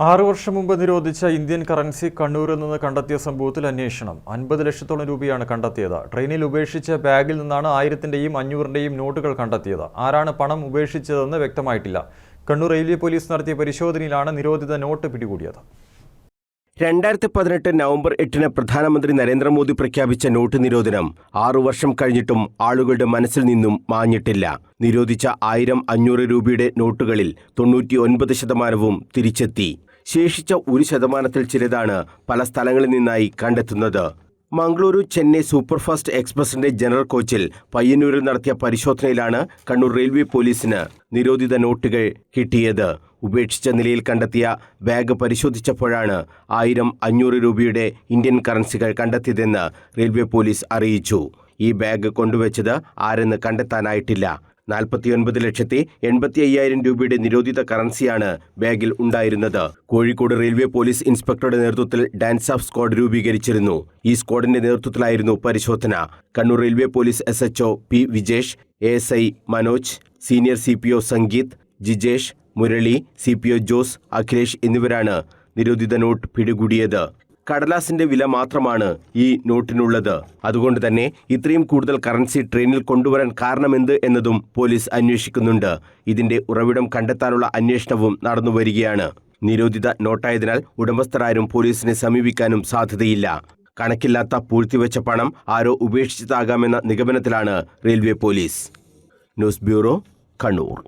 6 വർഷം മുമ്പ് നിരോധിച്ച ഇന്ത്യൻ കറൻസി കണ്ണൂരിൽ നിന്ന് കണ്ടെത്തിയ സംഭവത്തിൽ അന്വേഷണം 50 ലക്ഷത്തോളം രൂപയാണ് കണ്ടെത്തിയത്. ട്രെയിനിൽ ഉപേക്ഷിച്ച ബാഗിൽ നിന്നാണ് 1000-ന്റെയും 500-ന്റെയും നോട്ടുകൾ കണ്ടെത്തിയത്. ആരാണ് പണം ഉപേക്ഷിച്ചതെന്ന് വ്യക്തമായിട്ടില്ല. കണ്ണൂർ റെയിൽവേ പോലീസ് നടത്തിയ പരിശോധനയിലാണ് നിരോധിത നോട്ട് പിടികൂടിയത്. 2018 നവംബർ 8-ന് പ്രധാനമന്ത്രി നരേന്ദ്രമോദി പ്രഖ്യാപിച്ച നോട്ട് നിരോധനം 6 വർഷം കഴിഞ്ഞിട്ടും ആളുകളുടെ മനസ്സിൽ നിന്നും മാഞ്ഞിട്ടില്ല. നിരോധിച്ച 1000-500 രൂപയുടെ നോട്ടുകളിൽ 99% തിരിച്ചെത്തി. ശേഷിച്ച 1% ചിലതാണ് പല സ്ഥലങ്ങളിൽ നിന്നായി കണ്ടെത്തുന്നത്. മംഗളൂരു ചെന്നൈ സൂപ്പർഫാസ്റ്റ് എക്സ്പ്രസിന്റെ ജനറൽ കോച്ചിൽ പയ്യന്നൂരിൽ നടത്തിയ പരിശോധനയിലാണ് കണ്ണൂർ റെയിൽവേ പോലീസിന് നിരോധിത നോട്ടുകൾ കിട്ടിയത്. ഉപേക്ഷിച്ച നിലയിൽ കണ്ടെത്തിയ ബാഗ് പരിശോധിച്ചപ്പോഴാണ് 1000-500 രൂപയുടെ ഇന്ത്യൻ കറൻസികൾ കണ്ടെത്തിയതെന്ന് റെയിൽവേ പോലീസ് അറിയിച്ചു. ഈ ബാഗ് കൊണ്ടുവച്ചത് ആരെന്ന് കണ്ടെത്താനായിട്ടില്ല. 49,85,000 രൂപയുടെ നിരോധിത കറൻസിയാണ് ബാഗിൽ ഉണ്ടായിരുന്നത്. കോഴിക്കോട് റെയിൽവേ പോലീസ് ഇൻസ്പെക്ടറുടെ നേതൃത്വത്തിൽ ഡാൻസ് ഓഫ് സ്ക്വാഡ് രൂപീകരിച്ചിരുന്നു. ഈ സ്ക്വാഡിന്റെ നേതൃത്വത്തിലായിരുന്നു പരിശോധന. Kannur railway police SHO P Vijesh, ASI Manoj, senior CPO Sangeeth, Jijesh, Murali, CPO Jose, Akhilesh എന്നിവരാണ് നിരോധിത നോട്ട് പിടികൂടിയത്. കടലാസിന്റെ വില മാത്രമാണ് ഈ നോട്ടിനുള്ളത്. അതുകൊണ്ട് തന്നെ ഇത്രയും കൂടുതൽ കറൻസി ട്രെയിനിൽ കൊണ്ടുവരാൻ കാരണമെന്ത് എന്നതും പോലീസ് അന്വേഷിക്കുന്നുണ്ട്. ഇതിന്റെ ഉറവിടം കണ്ടെത്താനുള്ള അന്വേഷണവും നടന്നുവരികയാണ്. നിരോധിത നോട്ടായതിനാൽ ഉടമസ്ഥരാരും പോലീസിനെ സമീപിക്കാനും സാധ്യതയില്ല. കണക്കില്ലാത്ത പൂഴ്ത്തിവെച്ച പണം ആരോ ഉപേക്ഷിച്ചതാകാമെന്ന നിഗമനത്തിലാണ് railway police. News bureau, Kannur.